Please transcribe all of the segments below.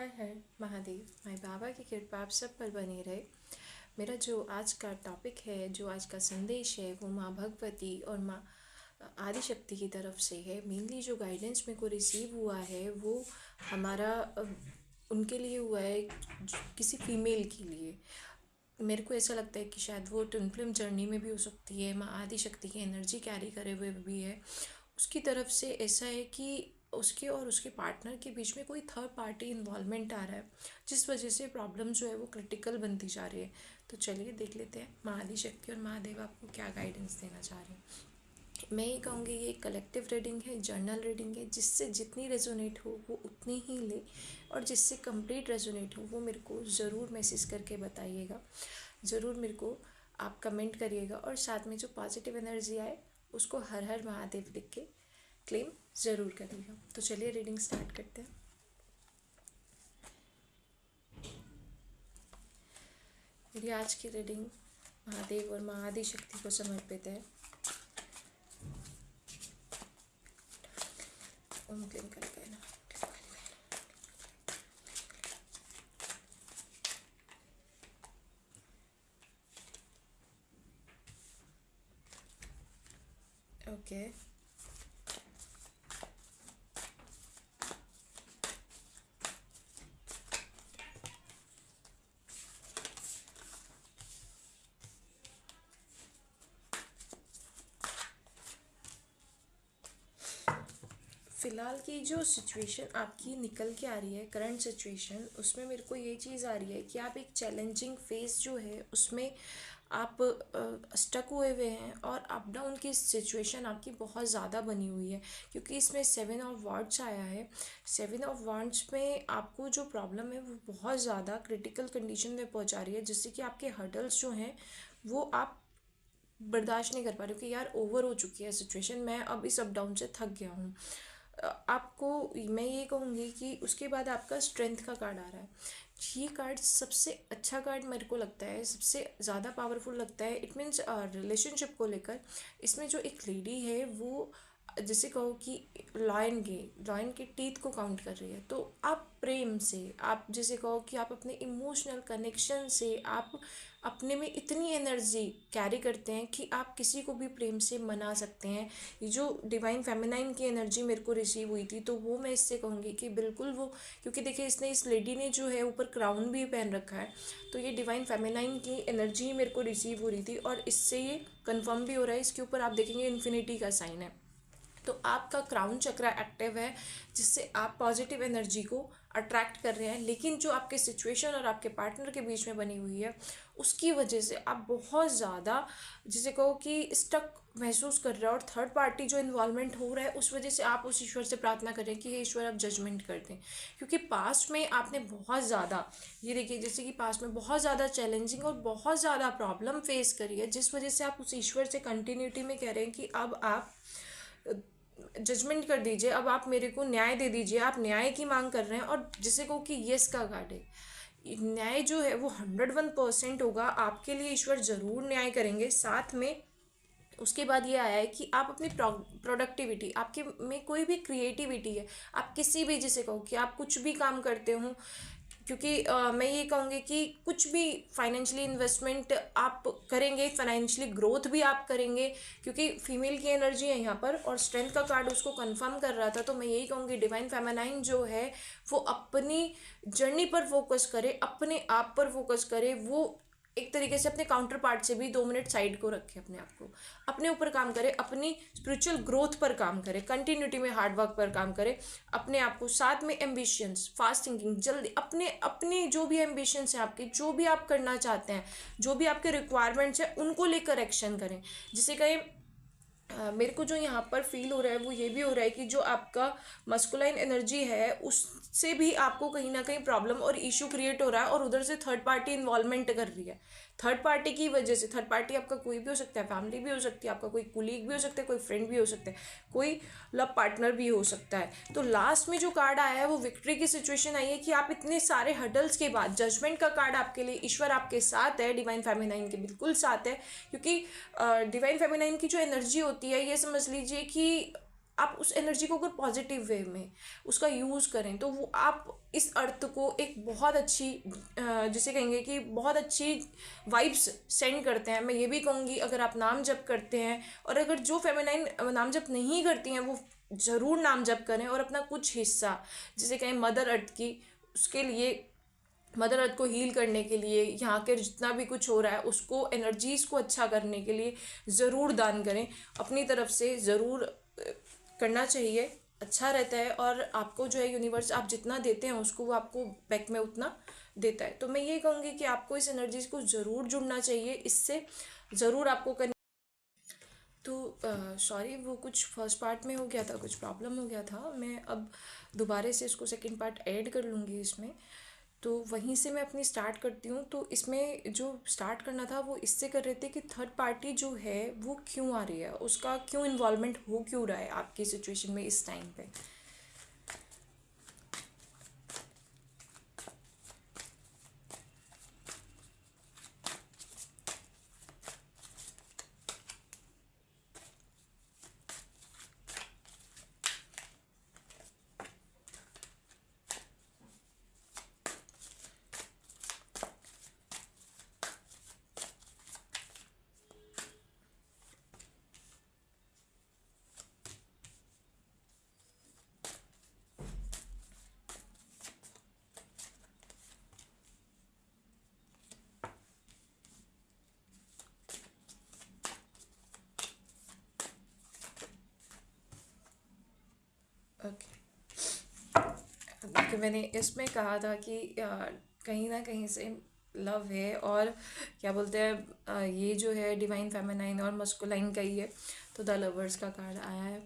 हर हर महादेव। माई बाबा की कृपा आप सब पर बनी रहे। मेरा जो आज का टॉपिक है, जो आज का संदेश है, वो माँ भगवती और माँ आदिशक्ति की तरफ से है। मेनली जो गाइडेंस मेरे को रिसीव हुआ है वो हमारा उनके लिए हुआ है, किसी फीमेल के लिए। मेरे को ऐसा लगता है कि शायद वो ट्विन फ्लेम जर्नी में भी हो सकती है, माँ आदिशक्ति की एनर्जी कैरी करे हुए भी है। उसकी तरफ से ऐसा है कि उसके और उसके पार्टनर के बीच में कोई थर्ड पार्टी इन्वॉल्वमेंट आ रहा है, जिस वजह से प्रॉब्लम जो है वो क्रिटिकल बनती जा रही है। तो चलिए देख लेते हैं माँ आदिशक्ति और महादेव आपको क्या गाइडेंस देना चाह रहे हैं। मैं ये कहूँगी ये कलेक्टिव रीडिंग है, जर्नल रीडिंग है। जिससे जितनी रेजोनेट हो वो उतनी ही ले, और जिससे कंप्लीट रेजोनेट हो वो मेरे को ज़रूर मैसेज करके बताइएगा। ज़रूर मेरे को आप कमेंट करिएगा, और साथ में जो पॉजिटिव एनर्जी आए उसको हर हर महादेव लिख के क्लेम ज़रूर करिएगा। तो चलिए रीडिंग स्टार्ट करते हैं। मेरी आज की रीडिंग महादेव और माँ आदिशक्ति को समर्पित है। ओम क्लीम करके ना। ओके, फ़िलहाल की जो सिचुएशन आपकी निकल के आ रही है, करंट सिचुएशन, उसमें मेरे को ये चीज़ आ रही है कि आप एक चैलेंजिंग फेस जो है उसमें आप स्टक हुए हैं, और अप डाउन की सिचुएशन आपकी बहुत ज़्यादा बनी हुई है। क्योंकि इसमें 7 ऑफ वांड्स आया है। 7 ऑफ वांड्स में आपको जो प्रॉब्लम है वो बहुत ज़्यादा क्रिटिकल कंडीशन में पहुंचा रही है, जिससे कि आपके हर्डल्स जो हैं वो आप बर्दाश्त नहीं कर पा रहे हो कि यार ओवर हो चुकी है सिचुएशन, मैं अब इस अप डाउन से थक गया हूँ। आपको मैं ये कहूँगी कि उसके बाद आपका स्ट्रेंथ का कार्ड आ रहा है। ये कार्ड सबसे अच्छा कार्ड मेरे को लगता है, सबसे ज़्यादा पावरफुल लगता है। इट मीन्स रिलेशनशिप को लेकर इसमें जो एक लेडी है वो जैसे कहो कि लॉयन के टीथ को काउंट कर रही है। तो आप प्रेम से, आप जैसे कहो कि आप अपने इमोशनल कनेक्शन से, आप अपने में इतनी एनर्जी कैरी करते हैं कि आप किसी को भी प्रेम से मना सकते हैं। ये जो डिवाइन फेमिनाइन की एनर्जी मेरे को रिसीव हुई थी, तो वो मैं इससे कहूँगी कि बिल्कुल वो, क्योंकि देखिए इस लेडी ने जो है ऊपर क्राउन भी पहन रखा है, तो ये डिवाइन फेमिनाइन की एनर्जी मेरे को रिसीव हो रही थी, और इससे ये कंफर्म भी हो रहा है। इसके ऊपर आप देखेंगे इन्फिनिटी का साइन है। तो आपका क्राउन चक्रा एक्टिव है, जिससे आप पॉजिटिव एनर्जी को अट्रैक्ट कर रहे हैं। लेकिन जो आपके सिचुएशन और आपके पार्टनर के बीच में बनी हुई है, उसकी वजह से आप बहुत ज़्यादा जिसे कहो कि स्टक महसूस कर रहे हैं, और थर्ड पार्टी जो इन्वॉल्वमेंट हो रहा है उस वजह से आप उस ईश्वर से प्रार्थना करें कि हे ईश्वर आप जजमेंट कर दें। क्योंकि पास्ट में आपने बहुत ज़्यादा, ये देखिए जैसे कि पास्ट में बहुत ज़्यादा चैलेंजिंग और बहुत ज़्यादा प्रॉब्लम फेस करी है, जिस वजह से आप उस ईश्वर से कंटिन्यूटी में कह रहे हैं कि अब आप जजमेंट कर दीजिए, अब आप मेरे को न्याय दे दीजिए। आप न्याय की मांग कर रहे हैं, और जिसे कहो कि यस का कार्ड है। न्याय जो है वो 101% होगा आपके लिए, ईश्वर ज़रूर न्याय करेंगे। साथ में उसके बाद ये आया है कि आप अपनी प्रोडक्टिविटी, आपके में कोई भी क्रिएटिविटी है, आप किसी भी, जिसे कहो कि आप कुछ भी काम करते हो, क्योंकि मैं ये कहूँगी कि कुछ भी फाइनेंशियली इन्वेस्टमेंट आप करेंगे, फाइनेंशियली ग्रोथ भी आप करेंगे, क्योंकि फीमेल की एनर्जी है यहाँ पर, और स्ट्रेंथ का कार्ड उसको कंफर्म कर रहा था। तो मैं यही कहूँगी डिवाइन फेमिनाइन जो है वो अपनी जर्नी पर फोकस करे, अपने आप पर फोकस करे। वो एक तरीके से अपने काउंटर पार्ट से भी 2 मिनट साइड को रखे, अपने आप को, अपने ऊपर काम करे, अपनी स्पिरिचुअल ग्रोथ पर काम करे, कंटिन्यूटी में हार्ड वर्क पर काम करे, अपने आप को, साथ में एम्बिशंस, फास्ट थिंकिंग, जल्दी अपने अपने जो भी एम्बिशंस हैं आपके, जो भी आप करना चाहते हैं, जो भी आपके रिक्वायरमेंट्स हैं, उनको लेकर एक्शन करें। जिसे कहें मेरे को जो यहाँ पर फील हो रहा है वो ये भी हो रहा है कि जो आपका मस्कुलाइन एनर्जी है उससे भी आपको कहीं ना कहीं प्रॉब्लम और इशू क्रिएट हो रहा है, और उधर से थर्ड पार्टी इन्वॉल्वमेंट कर रही है। थर्ड पार्टी की वजह से, थर्ड पार्टी आपका कोई भी हो सकता है, फैमिली भी हो सकती है, आपका कोई कुलीग भी हो सकता है, कोई फ्रेंड भी हो सकता है, कोई लव पार्टनर भी हो सकता है। तो लास्ट में जो कार्ड आया है वो विक्ट्री की सिचुएशन आई है कि आप इतने सारे हर्डल्स के बाद, जजमेंट का कार्ड आपके लिए, ईश्वर आपके साथ है, डिवाइन फेमिनाइन के बिल्कुल साथ है। क्योंकि डिवाइन फेमिनाइन की जो एनर्जी होती है, ये समझ लीजिए कि आप उस एनर्जी को अगर पॉजिटिव वे में उसका यूज़ करें तो वो आप इस अर्थ को एक बहुत अच्छी जिसे कहेंगे कि बहुत अच्छी वाइब्स सेंड करते हैं। मैं ये भी कहूँगी अगर आप नाम जप करते हैं, और अगर जो फेमिनाइन नाम जप नहीं करती हैं वो ज़रूर नाम जप करें, और अपना कुछ हिस्सा जिसे कहें मदर अर्थ की, उसके लिए मदर अर्थ को हील करने के लिए, यहाँ के जितना भी कुछ हो रहा है उसको एनर्जीज़ को अच्छा करने के लिए ज़रूर दान करें। अपनी तरफ से ज़रूर करना चाहिए, अच्छा रहता है। और आपको जो है यूनिवर्स आप जितना देते हैं उसको वो आपको बैक में उतना देता है। तो मैं ये कहूँगी कि आपको इस एनर्जीज़ को ज़रूर जुड़ना चाहिए, इससे ज़रूर आपको करनी। तो सॉरी वो कुछ फर्स्ट पार्ट में हो गया था, कुछ प्रॉब्लम हो गया था। मैं अब दोबारा से इसको सेकंड पार्ट ऐड कर लूँगी इसमें। तो वहीं से मैं अपनी स्टार्ट करती हूँ। तो इसमें जो स्टार्ट करना था वो इससे कर रहे थे कि थर्ड पार्टी जो है वो क्यों आ रही है, उसका क्यों इन्वॉल्वमेंट हो क्यों रहा है आपकी सिचुएशन में इस टाइम पे। ओके, देखिए मैंने इसमें कहा था कि कहीं ना कहीं से लव है, और क्या बोलते हैं ये जो है डिवाइन फेमिनाइन और मस्कुलाइन का ही है। तो द लवर्स का कार्ड आया है,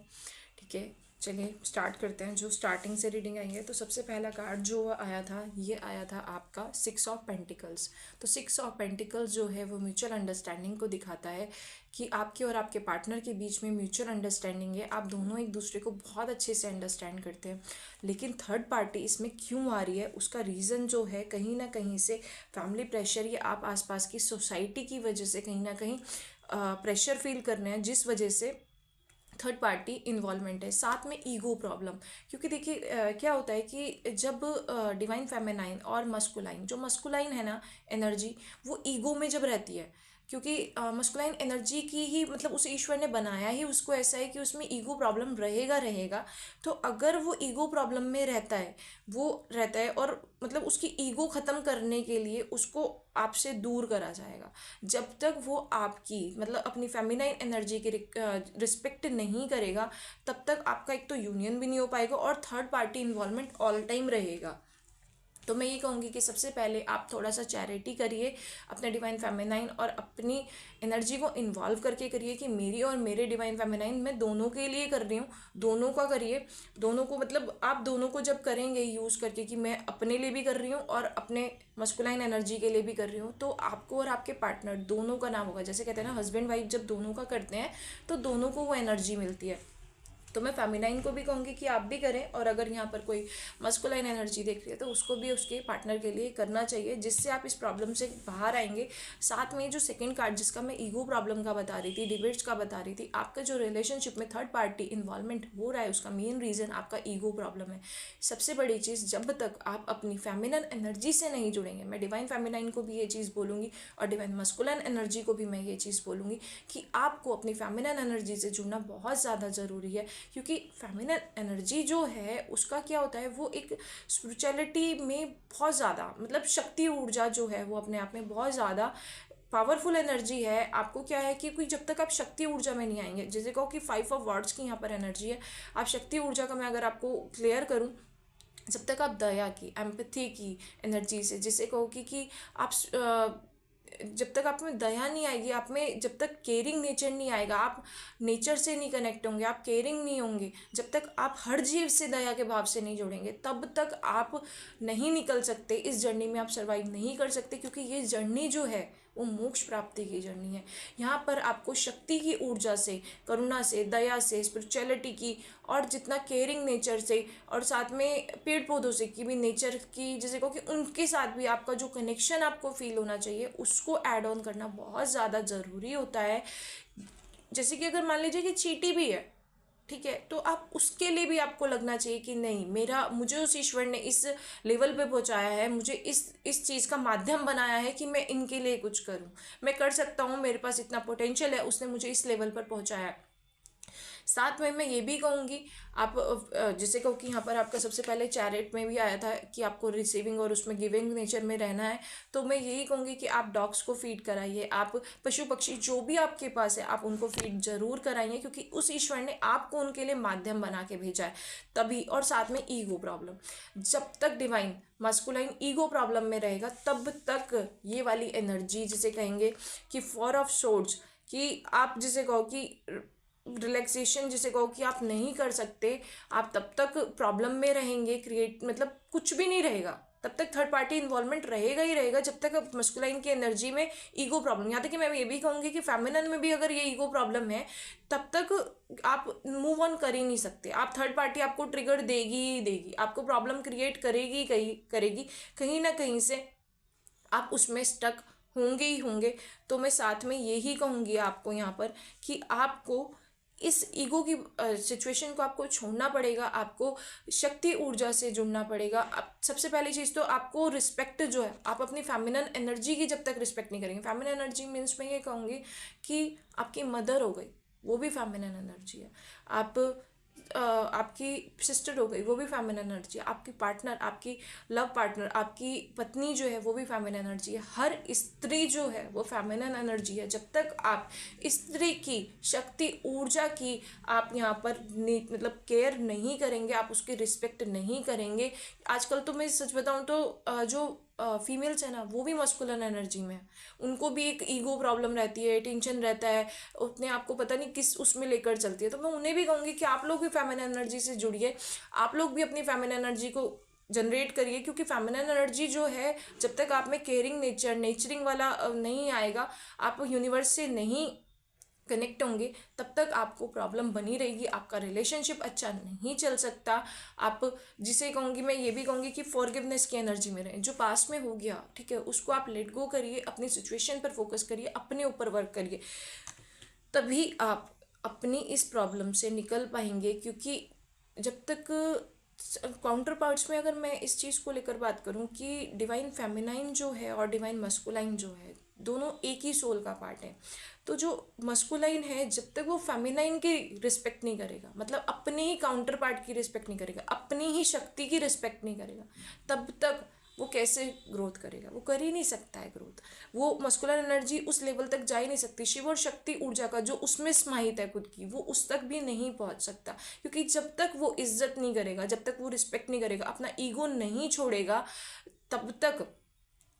ठीक है। चलिए स्टार्ट करते हैं। जो स्टार्टिंग से रीडिंग आई है, तो सबसे पहला कार्ड जो आया था ये आया था आपका 6 ऑफ पेंटिकल्स। तो 6 ऑफ पेंटिकल्स जो है वो म्यूचुअल अंडरस्टैंडिंग को दिखाता है कि आपके और आपके पार्टनर के बीच में म्यूचुअल अंडरस्टैंडिंग है, आप दोनों एक दूसरे को बहुत अच्छे से अंडरस्टैंड करते हैं। लेकिन थर्ड पार्टी इसमें क्यों आ रही है, उसका रीज़न जो है कहीं ना कहीं से फैमिली प्रेशर या आप आसपास की सोसाइटी की वजह से कहीं ना कहीं प्रेशर फील कर रहे हैं, जिस वजह से थर्ड पार्टी इन्वॉल्वमेंट है। साथ में ईगो प्रॉब्लम, क्योंकि देखिए क्या होता है कि जब डिवाइन फेमिनाइन और मस्कुलाइन, जो मस्कुलाइन है ना एनर्जी, वो ईगो में जब रहती है, क्योंकि मस्कुलाइन एनर्जी की ही मतलब उस ईश्वर ने बनाया ही उसको ऐसा है कि उसमें ईगो प्रॉब्लम रहेगा रहेगा। तो अगर वो ईगो प्रॉब्लम में रहता है, वो रहता है, और मतलब उसकी ईगो ख़त्म करने के लिए उसको आपसे दूर करा जाएगा। जब तक वो आपकी मतलब अपनी फेमिनाइन एनर्जी की रिस्पेक्ट नहीं करेगा, तब तक आपका एक तो यूनियन भी नहीं हो पाएगा और third party involvement all time रहेगा। तो मैं ये कहूँगी कि सबसे पहले आप थोड़ा सा चैरिटी करिए अपने डिवाइन फेमिनाइन, और अपनी एनर्जी को इन्वॉल्व करके करिए कि मेरी और मेरे डिवाइन फेमिनाइन, मैं दोनों के लिए कर रही हूँ, दोनों का करिए। दोनों को मतलब आप दोनों को जब करेंगे यूज़ करके कि मैं अपने लिए भी कर रही हूँ और अपने मस्कुलाइन एनर्जी के लिए भी कर रही हूँ, तो आपको और आपके पार्टनर दोनों का नाम होगा। जैसे कहते हैं ना हस्बैंड वाइफ जब दोनों का करते हैं तो दोनों को वो एनर्जी मिलती है। तो मैं फेमिनाइन को भी कहूँगी कि आप भी करें, और अगर यहाँ पर कोई मस्कुलाइन एनर्जी देख रही है तो उसको भी उसके पार्टनर के लिए करना चाहिए, जिससे आप इस प्रॉब्लम से बाहर आएंगे। साथ में जो सेकंड कार्ड जिसका मैं ईगो प्रॉब्लम का बता रही थी, डिबेट्स का बता रही थी, आपका जो रिलेशनशिप में थर्ड पार्टी इन्वॉल्वमेंट हो रहा है उसका मेन रीज़न आपका ईगो प्रॉब्लम है। सबसे बड़ी चीज़, जब तक आप अपनी फेमिनन एनर्जी से नहीं जुड़ेंगे, मैं डिवाइन फेमिनाइन को भी ये चीज़ बोलूँगी और डिवाइन मस्कुलाइन एनर्जी को भी मैं ये चीज़ बोलूँगी कि आपको अपनी फेमिनन एनर्जी से जुड़ना बहुत ज़्यादा ज़रूरी है। क्योंकि फेमिनन एनर्जी जो है उसका क्या होता है, वो एक स्पिरिचुअलिटी में बहुत ज़्यादा मतलब शक्ति ऊर्जा जो है वो अपने आप में बहुत ज़्यादा पावरफुल एनर्जी है। आपको क्या है कि कोई जब तक आप शक्ति ऊर्जा में नहीं आएंगे, जैसे कहो कि 5 ऑफ वर्ड्स की यहाँ पर एनर्जी है, आप शक्ति ऊर्जा का मैं अगर आपको क्लियर करूँ, जब तक आप दया की, एम्पैथी की एनर्जी से, जिसे कहो कि आप जब तक आप में दया नहीं आएगी, आप में जब तक केयरिंग नेचर नहीं आएगा, आप नेचर से नहीं कनेक्ट होंगे, आप केयरिंग नहीं होंगे, जब तक आप हर जीव से दया के भाव से नहीं जुड़ेंगे, तब तक आप नहीं निकल सकते इस जर्नी में, आप सर्वाइव नहीं कर सकते। क्योंकि ये जर्नी जो है वो मोक्ष प्राप्ति की जर्नी है। यहाँ पर आपको शक्ति की ऊर्जा से, करुणा से, दया से, स्पिरिचुअलिटी की, और जितना केयरिंग नेचर से, और साथ में पेड़ पौधों से की भी नेचर की, जैसे को कि उनके साथ भी आपका जो कनेक्शन आपको फील होना चाहिए उसको ऐड ऑन करना बहुत ज़्यादा ज़रूरी होता है। जैसे कि अगर मान लीजिए कि चींटी भी है, ठीक है, तो आप उसके लिए भी आपको लगना चाहिए कि नहीं, मेरा मुझे उस ईश्वर ने इस लेवल पे पहुंचाया है, मुझे इस चीज़ का माध्यम बनाया है कि मैं इनके लिए कुछ करूं, मैं कर सकता हूं, मेरे पास इतना पोटेंशियल है, उसने मुझे इस लेवल पर पहुंचाया है। साथ में मैं ये भी कहूँगी, आप जैसे कहो कि यहाँ पर आपका सबसे पहले चैरिट में भी आया था कि आपको रिसीविंग और उसमें गिविंग नेचर में रहना है, तो मैं यही कहूँगी कि आप डॉग्स को फीड कराइए, आप पशु पक्षी जो भी आपके पास है आप उनको फीड जरूर कराइए, क्योंकि उस ईश्वर ने आपको उनके लिए माध्यम बना के भेजा है तभी। और साथ में ईगो प्रॉब्लम, जब तक डिवाइन मस्कुलाइन ईगो प्रॉब्लम में रहेगा तब तक ये वाली एनर्जी जिसे कहेंगे कि फोर ऑफ सोर्ड्स, कि आप जिसे कहो कि रिलैक्सेशन जिसे कहो कि आप नहीं कर सकते, आप तब तक प्रॉब्लम में रहेंगे, क्रिएट मतलब कुछ भी नहीं रहेगा, तब तक थर्ड पार्टी इन्वॉल्वमेंट रहेगा ही रहेगा जब तक मस्कुलाइन की एनर्जी में ईगो प्रॉब्लम। यहाँ तक कि मैं ये भी कहूँगी कि फेमिनिन में भी अगर ये ईगो प्रॉब्लम है तब तक आप मूव ऑन कर ही नहीं सकते, आप थर्ड पार्टी आपको ट्रिगर देगी ही देगी, आपको प्रॉब्लम क्रिएट करेगी कहीं ना कहीं से आप उसमें स्टक होंगे ही होंगे। तो मैं साथ में यही कहूँगी आपको यहाँ पर कि आपको इस ईगो की सिचुएशन को आपको छोड़ना पड़ेगा, आपको शक्ति ऊर्जा से जुड़ना पड़ेगा। आप सबसे पहली चीज़ तो आपको रिस्पेक्ट जो है, आप अपनी फेमिनिन एनर्जी की जब तक रिस्पेक्ट नहीं करेंगे, फेमिनिन एनर्जी मीन्स मैं ये कहूँगी कि आपकी मदर हो गई वो भी फेमिनिन एनर्जी है, आप आपकी सिस्टर हो गई वो भी फेमिनिन एनर्जी है, आपकी पार्टनर, आपकी लव पार्टनर, आपकी पत्नी जो है वो भी फेमिनिन एनर्जी है, हर स्त्री जो है वो फेमिनिन एनर्जी है। जब तक आप स्त्री की शक्ति ऊर्जा की आप यहाँ पर मतलब केयर नहीं करेंगे, आप उसकी रिस्पेक्ट नहीं करेंगे। आजकल तो मैं सच बताऊँ तो जो फीमेल्स है ना वो भी मस्कुलिन एनर्जी में है, उनको भी एक ईगो प्रॉब्लम रहती है, टेंशन रहता है, उतने आपको पता नहीं किस उसमें लेकर चलती है। तो मैं उन्हें भी कहूँगी कि आप लोग भी फेमिनिन एनर्जी से जुड़िए, आप लोग भी अपनी फेमिनिन एनर्जी को जनरेट करिए, क्योंकि फेमिनिन एनर्जी जो है जब तक आप में केयरिंग नेचर नेचरिंग वाला नहीं आएगा, आप यूनिवर्स से नहीं कनेक्ट होंगे, तब तक आपको प्रॉब्लम बनी रहेगी, आपका रिलेशनशिप अच्छा नहीं चल सकता। आप जिसे कहूँगी, मैं ये भी कहूँगी कि फॉरगिवनेस की एनर्जी में रहें, जो पास्ट में हो गया ठीक है उसको आप लेट गो करिए, अपनी सिचुएशन पर फोकस करिए, अपने ऊपर वर्क करिए, तभी आप अपनी इस प्रॉब्लम से निकल पाएंगे। क्योंकि जब तक काउंटर पार्ट्स में अगर मैं इस चीज़ को लेकर बात करूं कि डिवाइन फेमिनाइन जो है और डिवाइन मस्कुलाइन जो है दोनों एक ही सोल का पार्ट है, तो जो मस्कुलाइन है जब तक वो फेमिनाइन की रिस्पेक्ट नहीं करेगा, मतलब अपने ही काउंटर पार्ट की रिस्पेक्ट नहीं करेगा, अपनी ही शक्ति की रिस्पेक्ट नहीं करेगा, तब तक वो कैसे ग्रोथ करेगा, वो कर ही नहीं सकता है ग्रोथ, वो मस्कुलर एनर्जी उस लेवल तक जा ही नहीं सकती, शिव और शक्ति ऊर्जा का जो उसमें समाहित है खुद की वो उस तक भी नहीं पहुंच सकता। क्योंकि जब तक वो इज्जत नहीं करेगा, जब तक वो रिस्पेक्ट नहीं करेगा, अपना ईगो नहीं छोड़ेगा, तब तक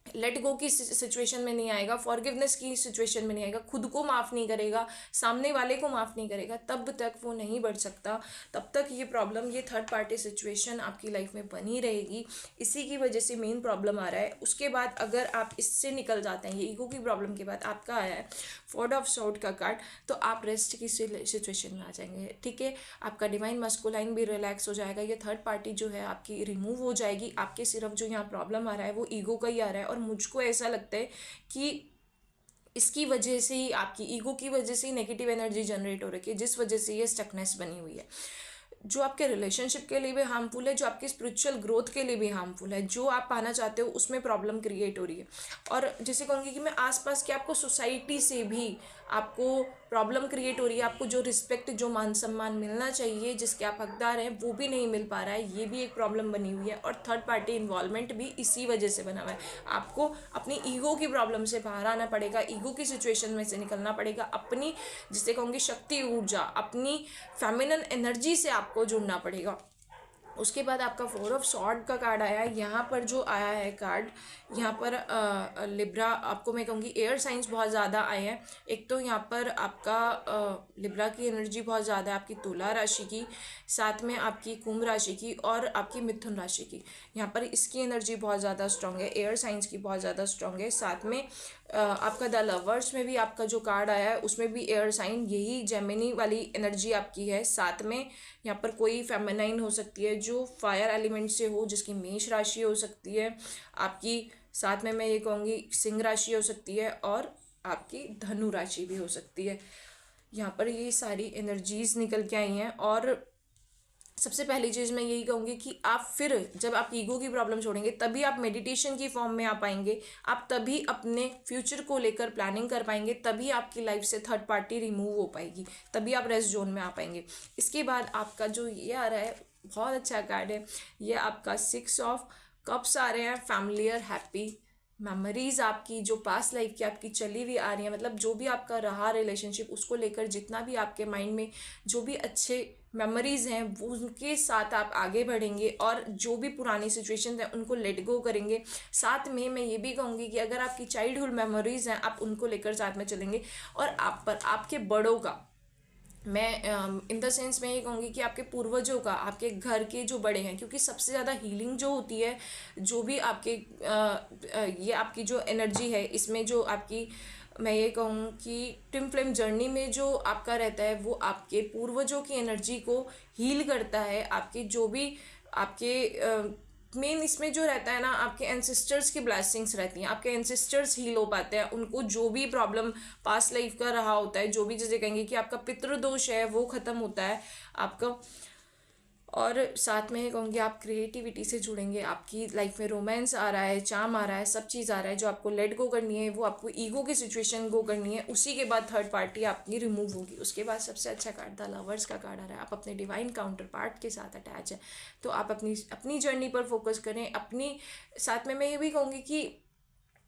लेट गो की सिचुएशन में नहीं आएगा, फॉरगिवनेस की सिचुएशन में नहीं आएगा, खुद को माफ़ नहीं करेगा, सामने वाले को माफ़ नहीं करेगा, तब तक वो नहीं बढ़ सकता, तब तक ये प्रॉब्लम, ये थर्ड पार्टी सिचुएशन आपकी लाइफ में बनी रहेगी। इसी की वजह से मेन प्रॉब्लम आ रहा है। उसके बाद अगर आप इससे निकल जाते हैं, ये ईगो की प्रॉब्लम के बाद आपका आया है फोर्ड ऑफ सॉर्ड का कार्ड, तो आप रेस्ट की सिचुएशन में आ जाएंगे, ठीक है। आपका डिवाइन मस्कुलाइन भी रिलैक्स हो जाएगा, ये थर्ड पार्टी जो है आपकी रिमूव हो जाएगी, आपके सिर्फ जो यहाँ प्रॉब्लम आ रहा है वो ईगो का ही आ रहा है। और मुझको ऐसा लगता है कि इसकी वजह से ही, आपकी ईगो की वजह से ही नेगेटिव एनर्जी जनरेट हो रही है, जिस वजह से ये स्टकनेस बनी हुई है, जो आपके रिलेशनशिप के लिए भी हार्मफुल है, जो आपकी स्पिरिचुअल ग्रोथ के लिए भी हार्मफुल है, जो आप पाना चाहते हो उसमें प्रॉब्लम क्रिएट हो रही है। और जैसे कहूँगी कि मैं आसपास के आपको सोसाइटी से भी आपको प्रॉब्लम क्रिएट हो रही है, आपको जो रिस्पेक्ट, जो मान सम्मान मिलना चाहिए, जिसके आप हकदार हैं, वो भी नहीं मिल पा रहा है, ये भी एक प्रॉब्लम बनी हुई है। और थर्ड पार्टी इन्वॉल्वमेंट भी इसी वजह से बना हुआ है। आपको अपनी ईगो की प्रॉब्लम से बाहर आना पड़ेगा, ईगो की सिचुएशन में से निकलना पड़ेगा, अपनी जिसे कहूँगी शक्ति ऊर्जा, अपनी फेमिनिन एनर्जी से आपको जुड़ना पड़ेगा। उसके बाद आपका फोर ऑफ सॉर्ड का कार्ड आया है। यहाँ पर जो आया है कार्ड, यहाँ पर लिब्रा, आपको मैं कहूँगी एयर साइंस बहुत ज़्यादा आए हैं। एक तो यहाँ पर आपका लिब्रा की एनर्जी बहुत ज़्यादा है, आपकी तुला राशि की, साथ में आपकी कुंभ राशि की और आपकी मिथुन राशि की। यहाँ पर इसकी एनर्जी बहुत ज़्यादा स्ट्रांग है, एयर साइंस की बहुत ज़्यादा स्ट्रांग है। साथ में आपका द लवर्स में भी आपका जो कार्ड आया है उसमें भी एयर साइन, यही जेमिनी वाली एनर्जी आपकी है। साथ में यहाँ पर कोई फेमिनाइन हो सकती है जो फायर एलिमेंट से हो, जिसकी मेष राशि हो सकती है आपकी, साथ में मैं ये कहूँगी सिंह राशि हो सकती है और आपकी धनु राशि भी हो सकती है। यहाँ पर ये सारी एनर्जीज निकल के आई हैं। और सबसे पहली चीज़ मैं यही कहूँगी कि आप फिर जब आप ईगो की प्रॉब्लम छोड़ेंगे तभी आप मेडिटेशन की फॉर्म में आ पाएंगे, आप तभी अपने फ्यूचर को लेकर प्लानिंग कर पाएंगे, तभी आपकी लाइफ से थर्ड पार्टी रिमूव हो पाएगी, तभी आप रेस्ट जोन में आ पाएंगे। इसके बाद आपका जो ये आ रहा है बहुत अच्छा कार्ड है, ये आपका 6 ऑफ कप्स आ रहे हैं, फैमिलियर हैप्पी मेमोरीज आपकी जो पास्ट लाइफ की आपकी चली हुई आ रही है, मतलब जो भी आपका रहा रिलेशनशिप उसको लेकर जितना भी आपके माइंड में जो भी अच्छे मेमोरीज हैं वो उनके साथ आप आगे बढ़ेंगे, और जो भी पुरानी सिचुएशन है उनको लेट गो करेंगे। साथ में मैं ये भी कहूँगी कि अगर आपकी चाइल्डहुड मेमोरीज हैं आप उनको लेकर साथ में चलेंगे, और आप पर आपके बड़ों का, मैं इन द सेंस मैं ये कहूँगी कि आपके पूर्वजों का, आपके घर के जो बड़े हैं, क्योंकि सबसे ज़्यादा हीलिंग जो होती है, जो भी आपके ये आपकी जो एनर्जी है इसमें जो आपकी, मैं ये कहूँ कि ट्विन फ्लेम जर्नी में जो आपका रहता है वो आपके पूर्वजों की एनर्जी को हील करता है। आपके जो भी आपके मेन इसमें जो रहता है ना, आपके एंसेस्टर्स की ब्लेसिंग्स रहती हैं, आपके एंसेस्टर्स हील हो पाते हैं, उनको जो भी प्रॉब्लम पास्ट लाइफ का रहा होता है, जो भी जैसे कहेंगे कि आपका पितृदोष है वो ख़त्म होता है आपका। और साथ में कहूँगी आप क्रिएटिविटी से जुड़ेंगे, आपकी लाइफ में रोमांस आ रहा है, चार्म आ रहा है, सब चीज़ आ रहा है, जो आपको लेट गो करनी है वो आपको ईगो की सिचुएशन गो करनी है, उसी के बाद थर्ड पार्टी आपकी रिमूव होगी। उसके बाद सबसे अच्छा कार्ड द लवर्स का कार्ड आ रहा है, आप अपने डिवाइन काउंटर पार्ट के साथ अटैच है, तो आप अपनी जर्नी पर फोकस करें। अपनी साथ में मैं ये भी कहूँगी कि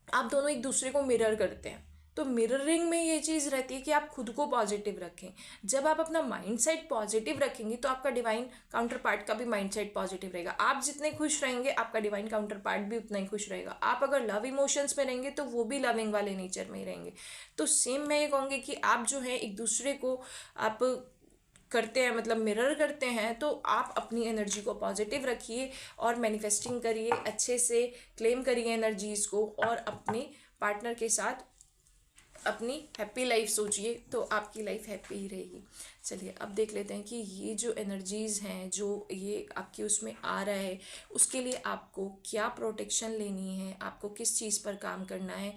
आप दोनों एक दूसरे को मिरर करते हैं, तो मिररिंग में ये चीज़ रहती है कि आप खुद को पॉजिटिव रखें। जब आप अपना माइंड सेट पॉजिटिव रखेंगे तो आपका डिवाइन काउंटर पार्ट का भी माइंड सेट पॉजिटिव रहेगा। आप जितने खुश रहेंगे आपका डिवाइन काउंटर पार्ट भी उतना ही खुश रहेगा। आप अगर लव इमोशंस में रहेंगे तो वो भी लविंग वाले नेचर में ही रहेंगे। तो सेम मैं ये कहूँगी कि आप जो है एक दूसरे को आप करते हैं, मतलब मिरर करते हैं, तो आप अपनी एनर्जी को पॉजिटिव रखिए और मैनिफेस्टिंग करिए, अच्छे से क्लेम करिए एनर्जीज़ को, और अपने पार्टनर के साथ अपनी हैप्पी लाइफ सोचिए, तो आपकी लाइफ हैप्पी ही रहेगी। चलिए अब देख लेते हैं कि ये जो एनर्जीज़ हैं जो ये आपकी उसमें आ रहा है, उसके लिए आपको क्या प्रोटेक्शन लेनी है, आपको किस चीज़ पर काम करना है,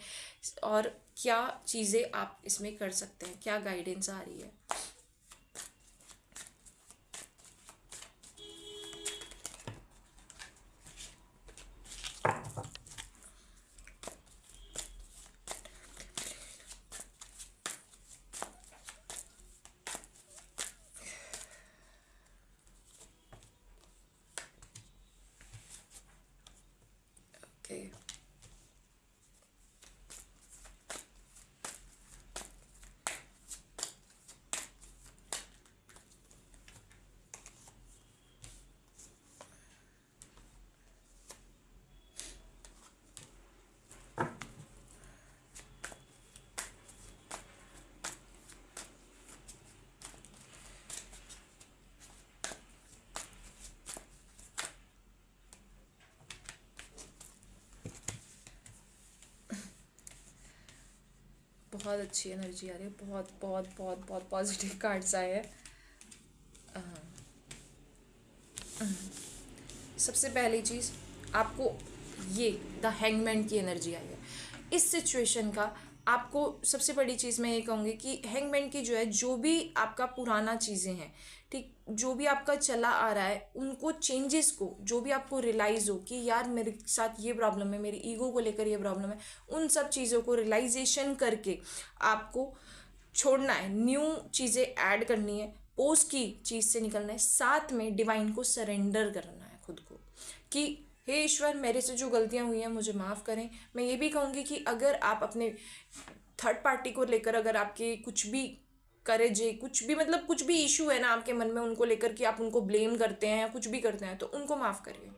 और क्या चीज़ें आप इसमें कर सकते हैं, क्या गाइडेंस आ रही है। ओके, बहुत अच्छी एनर्जी आ रही है, बहुत बहुत बहुत बहुत पॉजिटिव कार्ड्स आए हैं। सबसे पहली चीज़ आपको ये द हैंगमैन की एनर्जी आई है इस सिचुएशन का। आपको सबसे बड़ी चीज़ मैं ये कहूँगी कि हैंगमैन की जो है, जो भी आपका पुराना चीज़ें हैं, ठीक, जो भी आपका चला आ रहा है, उनको चेंजेस को, जो भी आपको रियलाइज़ हो कि यार मेरे साथ ये प्रॉब्लम है, मेरी ईगो को लेकर ये प्रॉब्लम है, उन सब चीज़ों को रियलाइजेशन करके आपको छोड़ना है, न्यू चीज़ें ऐड करनी है, पोज की चीज़ से निकलना है, साथ में डिवाइन को सरेंडर करना है खुद को कि हे ईश्वर, मेरे से जो गलतियां हुई हैं मुझे माफ़ करें। मैं ये भी कहूँगी कि अगर आप अपने थर्ड पार्टी को लेकर अगर आपके कुछ भी करेज है, कुछ भी मतलब कुछ भी इशू है ना आपके मन में उनको लेकर कि आप उनको ब्लेम करते हैं या कुछ भी करते हैं, तो उनको माफ़ करिए।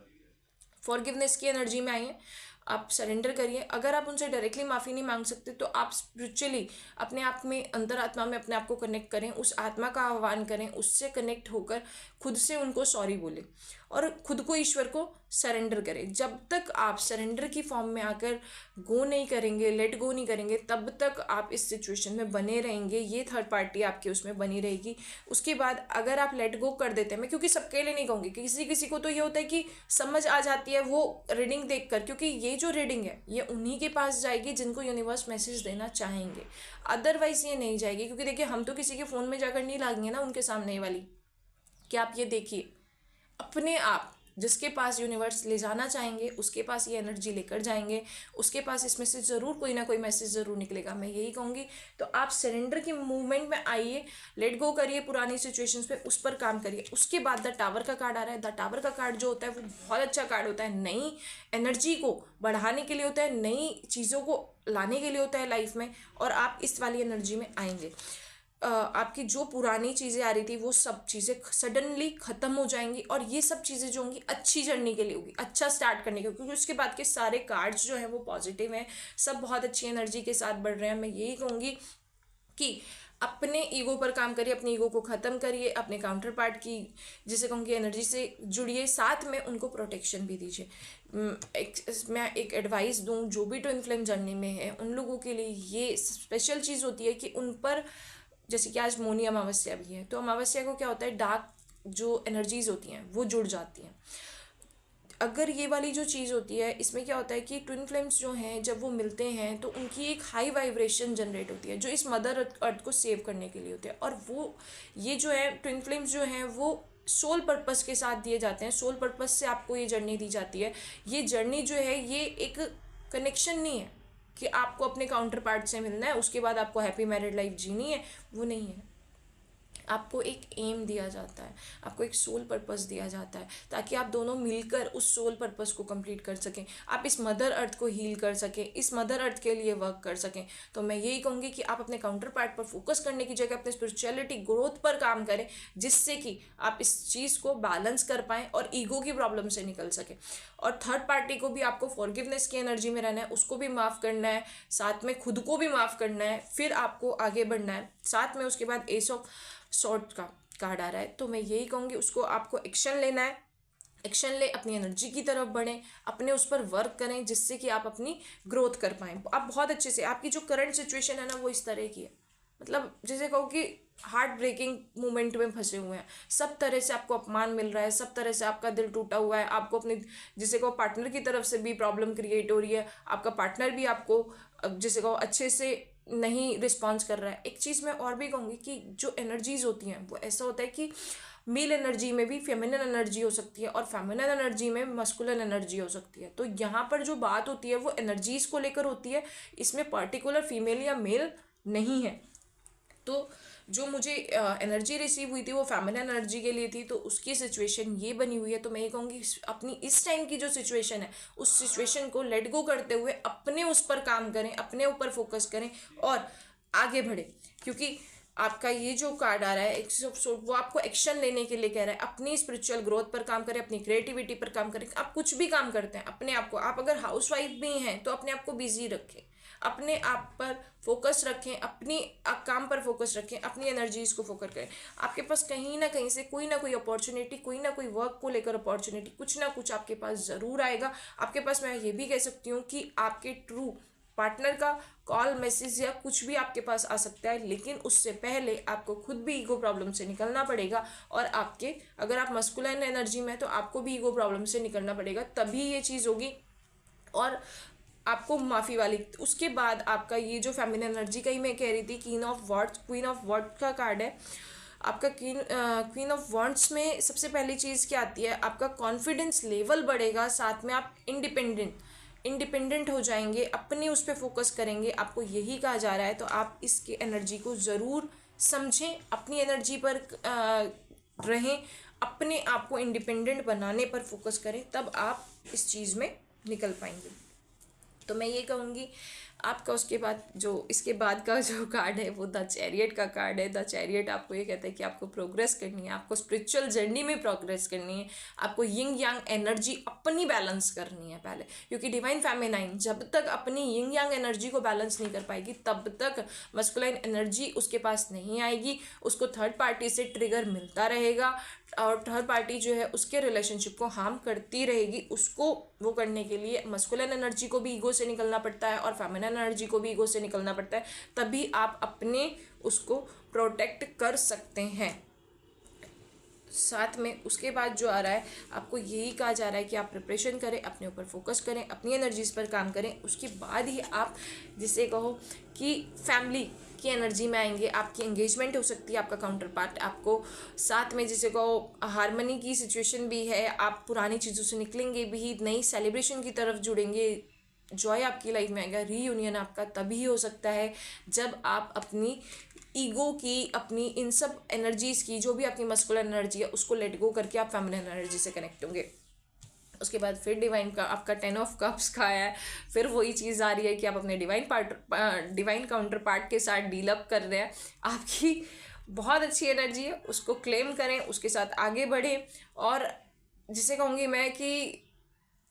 फॉरगिवनेस की एनर्जी में आइए, आप सरेंडर करिए। अगर आप उनसे डायरेक्टली माफ़ी नहीं मांग सकते तो आप स्पिरिचुअली अपने आप में, अंतरात्मा में अपने आप को कनेक्ट करें, उस आत्मा का आह्वान करें, उससे कनेक्ट होकर खुद से उनको सॉरी बोलें और खुद को ईश्वर को सरेंडर करें। जब तक आप सरेंडर की फॉर्म में आकर गो नहीं करेंगे, लेट गो नहीं करेंगे, तब तक आप इस सिचुएशन में बने रहेंगे, ये थर्ड पार्टी आपके उसमें बनी रहेगी। उसके बाद अगर आप लेट गो कर देते हैं, मैं क्योंकि सबके लिए नहीं कहूँगी, किसी किसी को तो ये होता है कि समझ आ जाती है वो रीडिंग देखकर, क्योंकि ये जो रीडिंग है ये उन्हीं के पास जाएगी जिनको यूनिवर्स मैसेज देना चाहेंगे, अदरवाइज ये नहीं जाएगी। क्योंकि देखिए हम तो किसी के फ़ोन में जाकर नहीं लाएंगे ना उनके सामने ये वाली, कि आप ये देखिए, अपने आप जिसके पास यूनिवर्स ले जाना चाहेंगे उसके पास ये एनर्जी लेकर जाएंगे, उसके पास इसमें से ज़रूर कोई ना कोई मैसेज ज़रूर निकलेगा, मैं यही कहूँगी। तो आप सरेंडर की मूवमेंट में आइए, लेट गो करिए पुरानी सिचुएशंस पे, उस पर काम करिए। उसके बाद द टावर का कार्ड आ रहा है। द टावर का कार्ड जो होता है वो बहुत अच्छा कार्ड होता है, नई एनर्जी को बढ़ाने के लिए होता है, नई चीज़ों को लाने के लिए होता है लाइफ में, और आप इस वाली एनर्जी में आएंगे। आपकी जो पुरानी चीज़ें आ रही थी वो सब चीज़ें सडनली ख़त्म हो जाएंगी, और ये सब चीज़ें जो होंगी अच्छी जर्नी के लिए होगी, अच्छा स्टार्ट करने के लिए, क्योंकि उसके बाद के सारे कार्ड्स जो हैं वो पॉजिटिव हैं, सब बहुत अच्छी एनर्जी के साथ बढ़ रहे हैं। मैं यही कहूँगी कि अपने ईगो पर काम करिए, अपने ईगो को ख़त्म करिए, अपने काउंटर पार्ट की जिसे कहूँगी एनर्जी से जुड़िए, साथ में उनको प्रोटेक्शन भी दीजिए। मैं एक एडवाइस दूँ जो भी ट्विन फ्लेम जर्नी में है उन लोगों के लिए, ये स्पेशल चीज़ होती है कि उन पर, जैसे कि आज मौनी अमावस्या भी है, तो अमावस्या को क्या होता है, डार्क जो एनर्जीज होती हैं वो जुड़ जाती हैं। अगर ये वाली जो चीज़ होती है इसमें क्या होता है कि ट्विन फ्लेम्स जो हैं जब वो मिलते हैं तो उनकी एक हाई वाइब्रेशन जनरेट होती है जो इस मदर अर्थ को सेव करने के लिए होती है। और वो ये जो है ट्विन फ्लेम्स जो हैं वो सोल पर्पस के साथ दिए जाते हैं, सोल पर्पस से आपको ये जर्नी दी जाती है। ये जर्नी जो है ये एक कनेक्शन नहीं है कि आपको अपने काउंटर पार्ट से मिलना है उसके बाद आपको हैप्पी मैरिड लाइफ जीनी है, वो नहीं है। आपको एक एम दिया जाता है, आपको एक सोल पर्पस दिया जाता है, ताकि आप दोनों मिलकर उस सोल पर्पस को कंप्लीट कर सकें, आप इस मदर अर्थ को हील कर सकें, इस मदर अर्थ के लिए वर्क कर सकें। तो मैं यही कहूँगी कि आप अपने काउंटर पार्ट पर फोकस करने की जगह अपने स्पिरिचुअलिटी ग्रोथ पर काम करें, जिससे कि आप इस चीज़ को बैलेंस कर पाएँ और ईगो की प्रॉब्लम से निकल सकें। और थर्ड पार्टी को भी आपको फॉरगिवनेस की एनर्जी में रहना है, उसको भी माफ़ करना है, साथ में खुद को भी माफ़ करना है, फिर आपको आगे बढ़ना है। साथ में उसके बाद एस ऑफ सॉर्ट का कार्ड आ रहा है, तो मैं यही कहूँगी उसको आपको एक्शन लेना है, एक्शन ले, अपनी एनर्जी की तरफ बढ़ें, अपने उस पर वर्क करें, जिससे कि आप अपनी ग्रोथ कर पाएँ। आप बहुत अच्छे से, आपकी जो करंट सिचुएशन है ना वो इस तरह की है, मतलब जैसे कहो कि हार्ट ब्रेकिंग मोमेंट में फंसे हुए हैं, सब तरह से आपको अपमान मिल रहा है, सब तरह से आपका दिल टूटा हुआ है, आपको अपने जिसे कहो पार्टनर की तरफ से भी प्रॉब्लम क्रिएट हो रही है, आपका पार्टनर भी आपको जिसे कहो अच्छे से नहीं रिस्पॉन्स कर रहा है। एक चीज़ मैं और भी कहूँगी कि जो एनर्जीज होती हैं वो ऐसा होता है कि मेल एनर्जी में भी फेमिनिन एनर्जी हो सकती है और फेमिनिन एनर्जी में मस्कुलिन एनर्जी हो सकती है। तो यहाँ पर जो बात होती है वो एनर्जीज को लेकर होती है, इसमें पर्टिकुलर फीमेल या मेल नहीं है। तो जो मुझे एनर्जी रिसीव हुई थी वो फेमिनिन एनर्जी के लिए थी, तो उसकी सिचुएशन ये बनी हुई है। तो मैं ये कहूँगी अपनी इस टाइम की जो सिचुएशन है उस सिचुएशन को लेट गो करते हुए अपने उस पर काम करें, अपने ऊपर फोकस करें और आगे बढ़े। क्योंकि आपका ये जो कार्ड आ रहा है वो आपको एक्शन लेने के लिए कह रहा है, अपनी स्पिरिचुअल ग्रोथ पर काम करें, अपनी क्रिएटिविटी पर काम करें। आप कुछ भी काम करते हैं अपने आप को, आप अगर हाउस वाइफ भी हैं तो अपने आप को बिजी रखें, अपने आप पर फोकस रखें, अपनी काम पर फोकस रखें, अपनी एनर्जीज को फोकस करें। आपके पास कहीं ना कहीं से कोई ना कोई अपॉर्चुनिटी, कोई ना कोई वर्क को लेकर अपॉर्चुनिटी, कुछ ना कुछ आपके पास ज़रूर आएगा। आपके पास मैं ये भी कह सकती हूँ कि आपके ट्रू पार्टनर का कॉल, मैसेज या कुछ भी आपके पास आ सकता है, लेकिन उससे पहले आपको खुद भी ईगो प्रॉब्लम से निकलना पड़ेगा। और आपके अगर आप मस्कुलिन एनर्जी में तो आपको भी ईगो प्रॉब्लम से निकलना पड़ेगा, तभी ये चीज़ होगी और आपको माफ़ी वाली। उसके बाद आपका ये जो फेमिनिन एनर्जी का ही मैं कह रही थी, क्वीन ऑफ वॉन्ड्स का कार्ड है आपका। क्वीन ऑफ वॉन्ड्स में सबसे पहली चीज़ क्या आती है, आपका कॉन्फिडेंस लेवल बढ़ेगा, साथ में आप इंडिपेंडेंट हो जाएंगे, अपने उस पर फोकस करेंगे, आपको यही कहा जा रहा है। तो आप इसके एनर्जी को ज़रूर समझें, अपनी एनर्जी पर रहें, अपने आप को इंडिपेंडेंट बनाने पर फोकस करें, तब आप इस चीज़ में निकल पाएंगे। तो मैं ये कहूँगी आपका उसके बाद जो इसके बाद का जो कार्ड है वो द चैरियट का कार्ड है। द चैरियट आपको ये कहता है कि आपको प्रोग्रेस करनी है, आपको स्पिरिचुअल जर्नी में प्रोग्रेस करनी है, आपको यिंग यांग एनर्जी अपनी बैलेंस करनी है पहले, क्योंकि डिवाइन फेमिनाइन जब तक अपनी यिंग यांग एनर्जी को बैलेंस नहीं कर पाएगी तब तक मस्कुलाइन एनर्जी उसके पास नहीं आएगी, उसको थर्ड पार्टी से ट्रिगर मिलता रहेगा और थर्ड पार्टी जो है उसके रिलेशनशिप को हार्म करती रहेगी। उसको वो करने के लिए मस्कुलिन एनर्जी को भी ईगो से निकलना पड़ता है और फेमिनिन एनर्जी को भी ईगो से निकलना पड़ता है, तभी आप अपने उसको प्रोटेक्ट कर सकते हैं। साथ में उसके बाद जो आ रहा है, आपको यही कहा जा रहा है कि आप प्रिपरेशन करें, अपने ऊपर फोकस करें, अपनी एनर्जीज पर काम करें। उसके बाद ही आप जिसे कहो कि फैमिली की एनर्जी में आएंगे। आपकी एंगेजमेंट हो सकती है, आपका काउंटर पार्ट आपको साथ में जिसे कहो हारमोनी की सिचुएशन भी है, आप पुरानी चीज़ों से निकलेंगे भी, नई सेलिब्रेशन की तरफ जुड़ेंगे, जॉय आपकी लाइफ में आएगा। रीयूनियन आपका तभी हो सकता है जब आप अपनी ईगो की, अपनी इन सब एनर्जीज़ की, जो भी आपकी मस्कुलर एनर्जी है उसको लेट गो करके आप फेमिनिन एनर्जी से कनेक्ट होंगे। उसके बाद फिर डिवाइन का आपका 10 ऑफ कप्स का आया है, फिर वही चीज़ आ रही है कि आप अपने डिवाइन काउंटर पार्ट के साथ डील अप कर रहे हैं। आपकी बहुत अच्छी एनर्जी है, उसको क्लेम करें, उसके साथ आगे बढ़ें, और जिसे कहूँगी मैं कि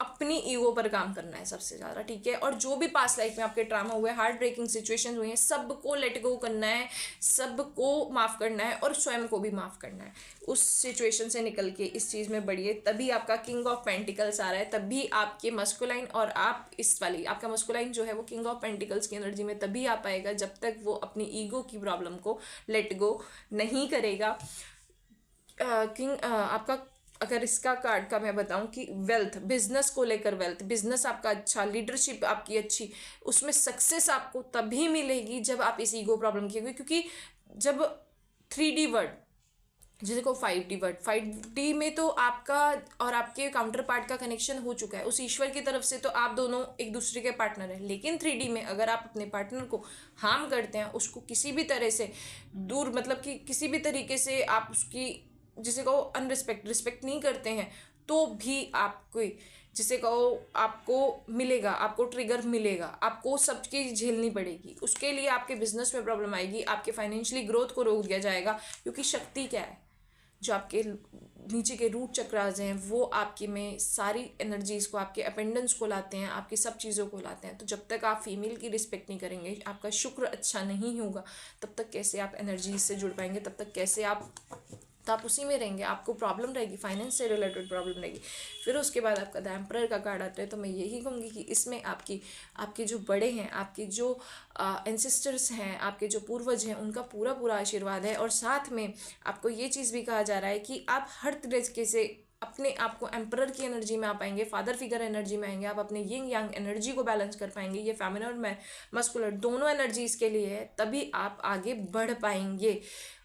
अपनी ईगो पर काम करना है सबसे ज़्यादा, ठीक है। और जो भी पास्ट लाइफ में आपके ट्रामा हुए, हार्ट ब्रेकिंग सिचुएशन हुई हैं, सबको लेट गो करना है, सबको माफ़ करना है, और स्वयं को भी माफ़ करना है। उस सिचुएशन से निकल के इस चीज़ में बढ़िए, तभी आपका किंग ऑफ पेंटिकल्स आ रहा है, तभी आपके मस्कुलाइन, और आप इस वाली आपका मस्कुलाइन जो है वो किंग ऑफ पेंटिकल्स की एनर्जी में तभी आ पाएगा जब तक वो अपनी ईगो की प्रॉब्लम को लेट गो नहीं करेगा। किंग आपका, अगर इसका कार्ड का मैं बताऊं कि वेल्थ, बिजनेस को लेकर वेल्थ, बिजनेस आपका अच्छा, लीडरशिप आपकी अच्छी, उसमें सक्सेस आपको तभी मिलेगी जब आप इस ईगो प्रॉब्लम की होगी। क्योंकि जब 3D वर्ड, जैसे को 5D वर्ड, 5D में तो आपका और आपके काउंटर पार्ट का कनेक्शन हो चुका है उस ईश्वर की तरफ से, तो आप दोनों एक दूसरे के पार्टनर हैं। लेकिन 3D में अगर आप अपने पार्टनर को हार्म करते हैं, उसको किसी भी तरह से दूर, मतलब कि किसी भी तरीके से आप उसकी जिसे कहो रिस्पेक्ट नहीं करते हैं, तो भी आपको जिसे कहो आपको मिलेगा, आपको ट्रिगर मिलेगा, आपको सब चीज़ झेलनी पड़ेगी। उसके लिए आपके बिजनेस में प्रॉब्लम आएगी, आपके फाइनेंशियली ग्रोथ को रोक दिया जाएगा। क्योंकि शक्ति क्या है, जो आपके नीचे के रूट चक्रास हैं वो आपके में सारी एनर्जीज को, आपके अपेंडेंस को लाते हैं, आपकी सब चीज़ों को लाते हैं। तो जब तक आप फीमेल की रिस्पेक्ट नहीं करेंगे, आपका शुक्र अच्छा नहीं होगा, तब तक कैसे आप एनर्जीज से जुड़ पाएंगे, तब तक कैसे आप, तो आप उसी में रहेंगे, आपको प्रॉब्लम रहेगी, फाइनेंस से रिलेटेड प्रॉब्लम रहेगी। फिर उसके बाद आपका द एम्परर का कार्ड आता है। तो मैं यही कहूँगी कि इसमें आपके जो बड़े हैं, आपके जो एंसेस्टर्स हैं, आपके जो पूर्वज हैं, उनका पूरा पूरा आशीर्वाद है। और साथ में आपको ये चीज़ भी कहा जा रहा है कि आप हर तरीके से अपने आप को एम्परर की एनर्जी में आ पाएंगे, फादर फिगर एनर्जी में आएंगे, आप अपने यिंग यांग एनर्जी को बैलेंस कर पाएंगे। ये फेमिनिन और मस्कुलर दोनों एनर्जीज के लिए है, तभी आप आगे बढ़ पाएंगे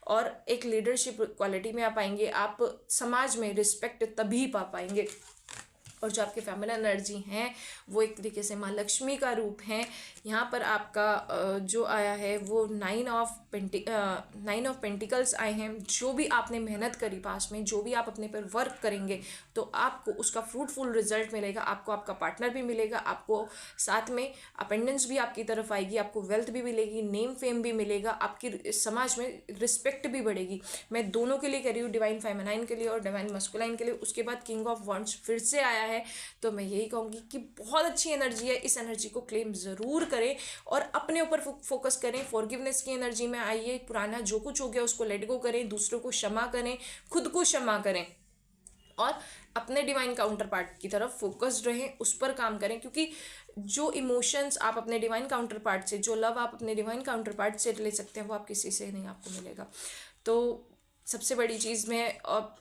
और एक लीडरशिप क्वालिटी में आ पाएंगे। आप समाज में रिस्पेक्ट तभी पा पाएंगे। और जो आपके फैमिली एनर्जी हैं वो एक तरीके से माँ लक्ष्मी का रूप है। यहाँ पर आपका जो आया है वो 9 ऑफ पेंटिकल्स आए हैं। जो भी आपने मेहनत करी पास में, जो भी आप अपने पर वर्क करेंगे, तो आपको उसका फ्रूटफुल रिजल्ट मिलेगा। आपको आपका पार्टनर भी मिलेगा, आपको साथ में अपेंडेंस भी आपकी तरफ आएगी, आपको वेल्थ भी मिलेगी, नेम फेम भी मिलेगा, आपकी समाज में रिस्पेक्ट भी बढ़ेगी। मैं दोनों के लिए कह रही हूँ, डिवाइन फेमिनाइन के लिए और डिवाइन मस्कुलाइन के लिए। उसके बाद किंग ऑफ वॉन्ड्स फिर से आया है। तो मैं यही कहूँगी कि बहुत अच्छी एनर्जी है, इस एनर्जी को क्लेम ज़रूर करें और अपने ऊपर फोकस करें। फॉरगिवनेस की एनर्जी में आइए, पुराना जो कुछ हो गया उसको लेट गो करें, दूसरों को क्षमा करें, खुद को क्षमा करें और अपने डिवाइन काउंटर पार्ट की तरफ फोकस्ड रहें, उस पर काम करें। क्योंकि जो इमोशंस आप अपने डिवाइन काउंटर पार्ट से, जो लव आप अपने डिवाइन काउंटर पार्ट से ले सकते हैं, वो आप किसी से नहीं आपको मिलेगा। तो सबसे बड़ी चीज़ में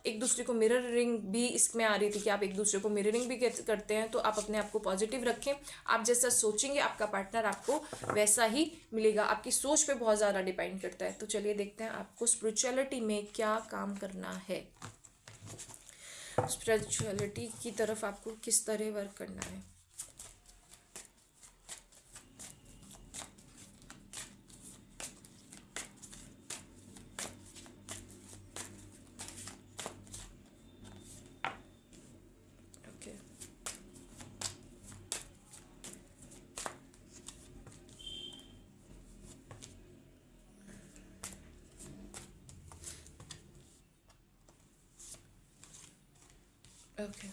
एक दूसरे को मिररिंग भी इसमें आ रही थी कि आप एक दूसरे को मिररिंग भी करते हैं। तो आप अपने आप को पॉजिटिव रखें, आप जैसा सोचेंगे आपका पार्टनर आपको वैसा ही मिलेगा। आपकी सोच पे बहुत ज़्यादा डिपेंड करता है। तो चलिए देखते हैं आपको स्पिरिचुअलिटी में क्या काम करना है, स्पिरिचुअलिटी की तरफ आपको किस तरह वर्क करना है। Okay, okay,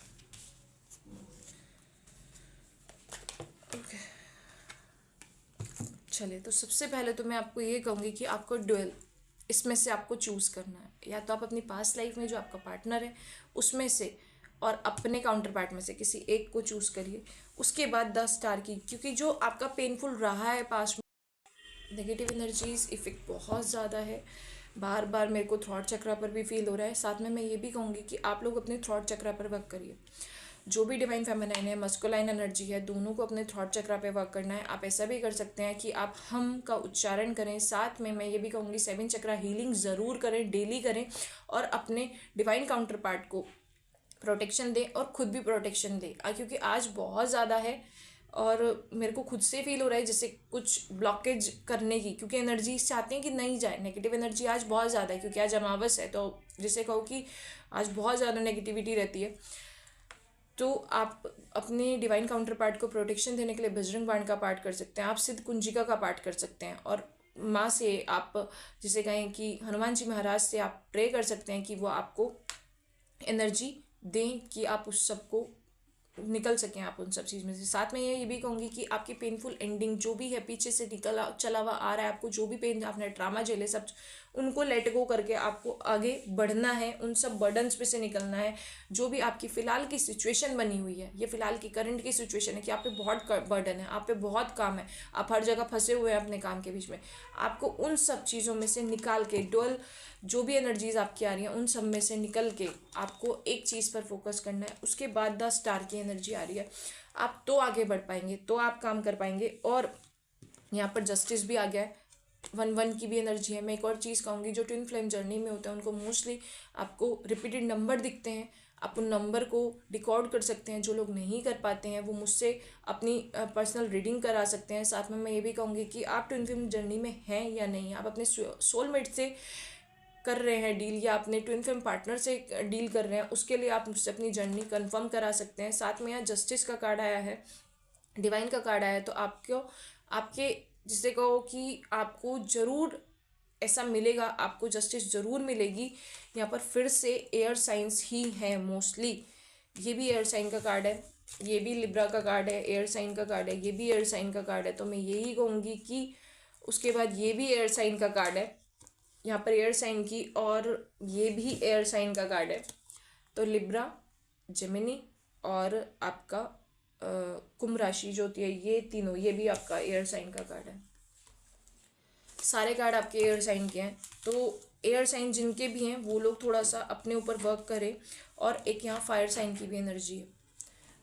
okay. चलिए, तो सबसे पहले तो मैं आपको ये कहूँगी कि आपको ड्यूअल इसमें से आपको चूज़ करना है। या तो आप अपनी पास्ट लाइफ में जो आपका पार्टनर है उसमें से और अपने काउंटर पार्ट में से किसी एक को चूज़ करिए। उसके बाद 10 स्टार की, क्योंकि जो आपका पेनफुल रहा है पास्ट में, नेगेटिव एनर्जीज इफेक्ट बहुत ज़्यादा है। बार बार मेरे को थ्रॉट चक्रा पर भी फील हो रहा है। साथ में मैं ये भी कहूँगी कि आप लोग अपने थ्रॉट चक्रा पर वर्क करिए। जो भी डिवाइन फेमिनाइन है, मस्कुलाइन एनर्जी है, दोनों को अपने थ्रॉट चक्रा पे वर्क करना है। आप ऐसा भी कर सकते हैं कि आप हम का उच्चारण करें। साथ में मैं ये भी कहूँगी 7 चक्रा हीलिंग ज़रूर करें, डेली करें, और अपने डिवाइन काउंटर पार्ट को प्रोटेक्शन दें और खुद भी प्रोटेक्शन दें, क्योंकि आज बहुत ज़्यादा है और मेरे को खुद से फील हो रहा है जैसे कुछ ब्लॉकेज करने की, क्योंकि एनर्जी चाहते हैं कि नहीं जाए। नेगेटिव एनर्जी आज बहुत ज़्यादा है, क्योंकि आज अमावस है, तो जिसे कहो कि आज बहुत ज़्यादा नेगेटिविटी रहती है। तो आप अपने डिवाइन काउंटर पार्ट को प्रोटेक्शन देने के लिए बजरंग बाण का पाठ कर सकते हैं, आप सिद्ध कुंजिका का पाठ कर सकते हैं, और माँ से आप जिसे कहें कि हनुमान जी महाराज से आप प्रे कर सकते हैं कि वो आपको एनर्जी दें कि आप उस सब को निकल सकें, आप उन सब चीज़ में से। साथ में ये भी कहूँगी कि आपकी पेनफुल एंडिंग जो भी है, पीछे से चला हुआ आ रहा है, आपको जो भी पेन, आपने ट्रामा झेले, सब उनको लेट गो करके आपको आगे बढ़ना है, उन सब बर्डन्स पे से निकलना है। जो भी आपकी फ़िलहाल की सिचुएशन बनी हुई है, ये फ़िलहाल की करंट की सिचुएशन है कि आप पे बहुत बर्डन है, आप पे बहुत काम है, आप हर जगह फंसे हुए हैं अपने काम के बीच में। आपको उन सब चीज़ों में से निकाल के जो भी एनर्जीज आपकी आ रही हैं, उन सब में से निकल के आपको एक चीज़ पर फोकस करना है। उसके बाद 10 स्टार की एनर्जी आ रही है, आप तो आगे बढ़ पाएंगे, तो आप काम कर पाएंगे। और यहाँ पर जस्टिस भी आ गया है, 1-1 की भी एनर्जी है। मैं एक और चीज़ कहूँगी, जो ट्विन फ्लेम जर्नी में होता है उनको मोस्टली आपको रिपीटेड नंबर दिखते हैं, आप उन नंबर को रिकॉर्ड कर सकते हैं। जो लोग नहीं कर पाते हैं वो मुझसे अपनी पर्सनल रीडिंग करा सकते हैं। साथ में मैं ये भी कहूँगी कि आप ट्विन फ्लेम जर्नी में हैं या नहीं, आप अपने सोलमेट से कर रहे हैं डील, या अपने ट्विन फ्लेम पार्टनर से डील कर रहे हैं, उसके लिए आप मुझसे अपनी जर्नी कंफर्म करा सकते हैं। साथ में यहाँ जस्टिस का कार्ड आया है, डिवाइन का कार्ड आया है, तो आपको आपके जिसे कहो कि आपको ज़रूर ऐसा मिलेगा, आपको जस्टिस ज़रूर मिलेगी। यहाँ पर फिर से एयर साइंस ही है मोस्टली, ये भी एयर साइन का कार्ड है, ये भी लिब्रा का कार्ड है, एयर साइन का कार्ड है, ये भी एयर साइन का कार्ड है। तो मैं यही कहूँगी कि उसके बाद ये भी एयर साइन का कार्ड है, यहाँ पर एयर साइन की, और ये भी एयर साइन का कार्ड है। तो लिब्रा, जेमिनी और आपका कुंभ राशि जो होती है, ये तीनों, ये भी आपका एयर साइन का कार्ड है। सारे कार्ड आपके एयर साइन के हैं। तो एयर साइन जिनके भी हैं वो लोग थोड़ा सा अपने ऊपर वर्क करें। और एक यहाँ फायर साइन की भी एनर्जी है।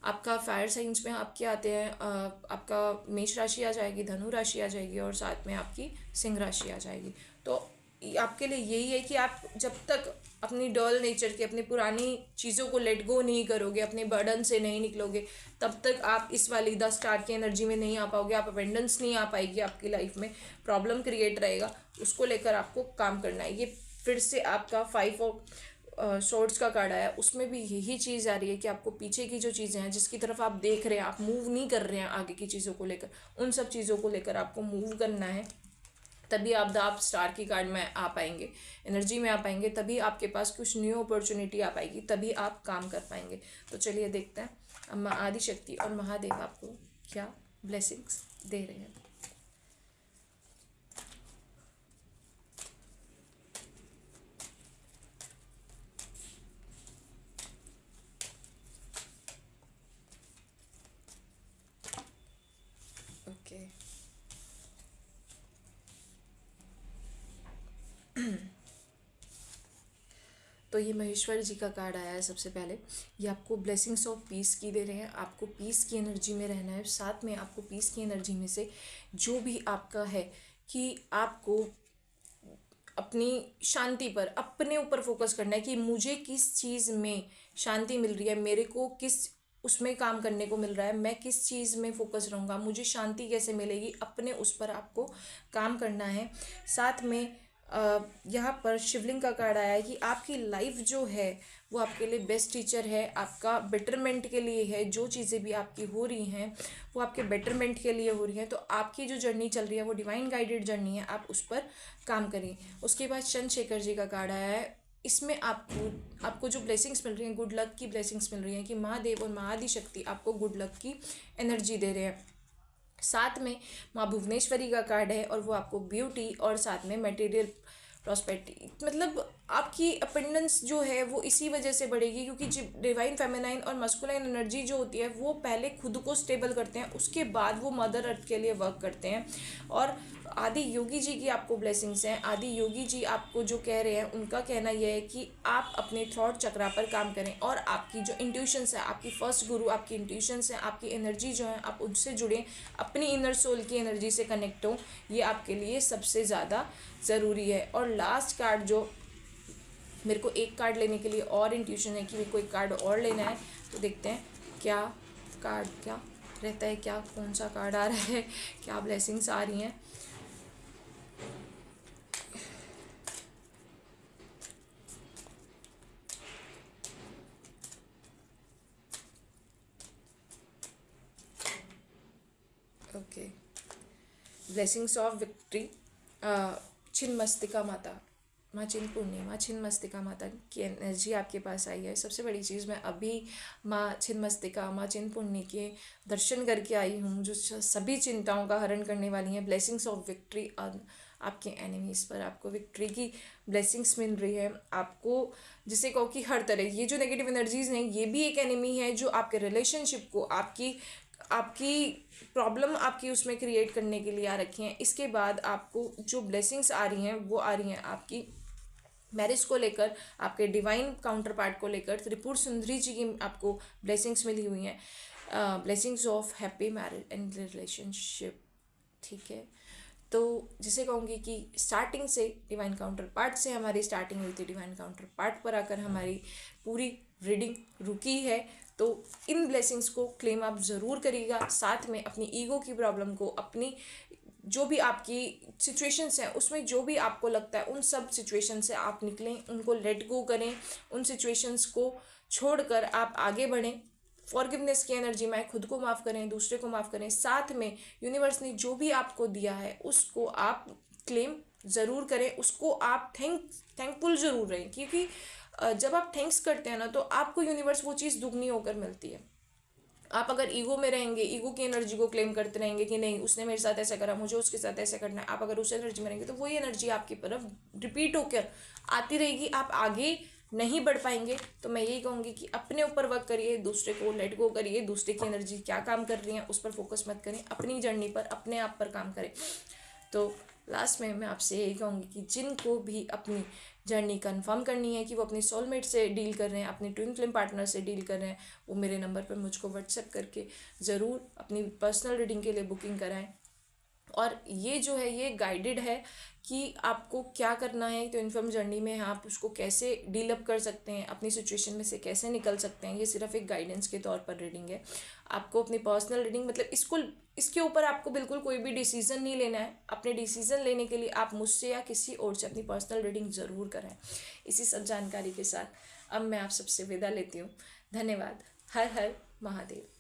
आपका फायर साइंस में आपके आते हैं, आपका मेष राशि आ जाएगी, धनु राशि आ जाएगी, और साथ में आपकी सिंह राशि आ जाएगी। तो आपके लिए यही है कि आप जब तक अपनी डल नेचर की, अपनी पुरानी चीज़ों को लेट गो नहीं करोगे, अपने बर्डन से नहीं निकलोगे, तब तक आप इस वाली 10 स्टार की एनर्जी में नहीं आ पाओगे। आप अबेंडेंस नहीं आ पाएगी आपकी लाइफ में, प्रॉब्लम क्रिएट रहेगा, उसको लेकर आपको काम करना है। ये फिर से आपका 5 ऑफ शॉर्ट्स का कार्ड आया, उसमें भी यही चीज़ आ रही है कि आपको पीछे की जो चीज़ें हैं, जिसकी तरफ आप देख रहे हैं, आप मूव नहीं कर रहे हैं आगे की चीज़ों को लेकर, उन सब चीज़ों को लेकर आपको मूव करना है। तभी आप स्टार की कार्ड में आ पाएंगे, एनर्जी में आ पाएंगे, तभी आपके पास कुछ न्यू अपॉर्चुनिटी आ पाएगी, तभी आप काम कर पाएंगे। तो चलिए देखते हैं अम्मा आदिशक्ति और महादेव आपको क्या ब्लेसिंग्स दे रहे हैं। ओके, तो ये महेश्वर जी का कार्ड आया है। सबसे पहले ये आपको ब्लेसिंग्स ऑफ पीस की दे रहे हैं, आपको पीस की एनर्जी में रहना है। साथ में आपको पीस की एनर्जी में से जो भी आपका है कि आपको अपनी शांति पर, अपने ऊपर फोकस करना है कि मुझे किस चीज़ में शांति मिल रही है, मेरे को किस उसमें काम करने को मिल रहा है, मैं किस चीज़ में फोकस रहूँगा, मुझे शांति कैसे मिलेगी, अपने उस पर आपको काम करना है। साथ में यहाँ पर शिवलिंग का कार्ड आया है कि आपकी लाइफ जो है वो आपके लिए बेस्ट टीचर है, आपका बेटरमेंट के लिए है। जो चीज़ें भी आपकी हो रही हैं वो आपके बेटरमेंट के लिए हो रही हैं। तो आपकी जो जर्नी चल रही है वो डिवाइन गाइडेड जर्नी है, आप उस पर काम करिए। उसके बाद चंद्रशेखर जी का कार्ड आया है, इसमें आपको जो ब्लेसिंग्स मिल रही हैं, गुड लक की ब्लेसिंग्स मिल रही हैं कि महादेव और महाआदिशक्ति आपको गुड लक की एनर्जी दे रहे हैं। साथ में माँ भुवनेश्वरी का कार्ड है और वो आपको ब्यूटी और साथ में मटेरियल प्रॉस्पेरिटी, मतलब आपकी अपेंडेंस जो है वो इसी वजह से बढ़ेगी क्योंकि डिवाइन फेमिनाइन और मस्कुलाइन एनर्जी जो होती है वो पहले खुद को स्टेबल करते हैं, उसके बाद वो मदर अर्थ के लिए वर्क करते हैं और आदि योगी जी की आपको ब्लेसिंग्स हैं। आदि योगी जी आपको जो कह रहे हैं, उनका कहना यह है कि आप अपने थॉट चक्रा पर काम करें और आपकी जो इंट्यूशंस है, आपकी फर्स्ट गुरु आपकी इंट्यूशंस हैं, आपकी एनर्जी जो है आप उनसे जुड़ें, अपनी इनर सोल की एनर्जी से कनेक्ट हो, ये आपके लिए सबसे ज़्यादा ज़रूरी है। और लास्ट कार्ड जो मेरे को एक कार्ड लेने के लिए और इंट्यूशन है कि मेरे को एक कार्ड और लेना है, तो देखते हैं क्या कार्ड क्या रहता है, क्या कौन सा कार्ड आ रहा है, क्या ब्लेसिंग्स आ रही हैं। Okay, blessings of victory. Chhinnamastika माता, माँ चिन्नपूर्णी, माँ छिन्नमस्तिका माता की एनर्जी आपके पास आई है। सबसे बड़ी चीज़, मैं अभी माँ छिन्नमस्तिका, माँ चिन्नपूर्णी के दर्शन करके आई हूँ, जो सभी चिंताओं का हरण करने वाली हैं। ब्लेसिंग्स ऑफ विक्ट्री आपके एनिमीज़ पर, आपको विक्ट्री की ब्लेसिंग्स मिल रही है। आपको जिसे कहो कि हर तरह ये जो नेगेटिव एनर्जीज हैं, ये भी एक एनिमी है जो आपके रिलेशनशिप को, आपकी आपकी प्रॉब्लम आपकी उसमें क्रिएट करने के लिए आ रखी हैं। इसके बाद आपको जो ब्लेसिंग्स आ रही हैं वो आ रही हैं आपकी मैरिज को लेकर, आपके डिवाइन काउंटर पार्ट को लेकर। त्रिपुर सुंदरी जी की आपको ब्लेसिंग्स मिली हुई हैं, blessings of happy marriage and relationship. ठीक है, तो जिसे कहूँगी कि स्टार्टिंग से डिवाइन काउंटर पार्ट से हमारी स्टार्टिंग हुई थी, डिवाइन काउंटर पार्ट पर आकर हमारी पूरी रीडिंग रुकी है। तो इन ब्लेसिंग्स को क्लेम आप ज़रूर करिएगा। साथ में अपनी ईगो की प्रॉब्लम को, अपनी जो भी आपकी सिचुएशंस हैं उसमें जो भी आपको लगता है उन सब सिचुएशन से आप निकलें, उनको लेट गो करें, उन सिचुएशंस को छोड़कर आप आगे बढ़ें। फॉरगिवनेस की एनर्जी में खुद को माफ़ करें, दूसरे को माफ़ करें। साथ में यूनिवर्स ने जो भी आपको दिया है उसको आप क्लेम ज़रूर करें, उसको आप थैंकफुल ज़रूर रहें, क्योंकि जब आप थैंक्स करते हैं ना तो आपको यूनिवर्स वो चीज़ दुगनी होकर मिलती है। आप अगर ईगो में रहेंगे, ईगो की एनर्जी को क्लेम करते रहेंगे कि नहीं उसने मेरे साथ ऐसा करा, मुझे उसके साथ ऐसा करना है, आप अगर उस एनर्जी में रहेंगे तो वही एनर्जी आपकी तरफ रिपीट होकर आती रहेगी, आप आगे नहीं बढ़ पाएंगे। तो मैं यही कहूँगी कि अपने ऊपर वर्क करिए, दूसरे को लेट गो करिए, दूसरे की एनर्जी क्या काम कर रही है उस पर फोकस मत करें, अपनी जर्नी पर, अपने आप पर काम करें। तो लास्ट में मैं आपसे यही कहूँगी कि जिनको भी अपनी जर्नी कंफर्म करनी है कि वो अपनी सोलमेट से डील कर रहे हैं, अपनी ट्विन फ्लेम पार्टनर से डील कर रहे हैं, वो मेरे नंबर पर मुझको व्हाट्सएप करके ज़रूर अपनी पर्सनल रीडिंग के लिए बुकिंग कराएं। और ये जो है ये गाइडेड है कि आपको क्या करना है, तो इन्फॉर्म जर्नी में आप उसको कैसे डील अप कर सकते हैं, अपनी सिचुएशन में से कैसे निकल सकते हैं। ये सिर्फ एक गाइडेंस के तौर पर रीडिंग है। आपको अपनी पर्सनल रीडिंग मतलब इसके ऊपर आपको बिल्कुल कोई भी डिसीजन नहीं लेना है। अपने डिसीजन लेने के लिए आप मुझसे या किसी और से अपनी पर्सनल रीडिंग ज़रूर करें। इसी सब जानकारी के साथ अब मैं आप सबसे विदा लेती हूँ। धन्यवाद। हर हर महादेव।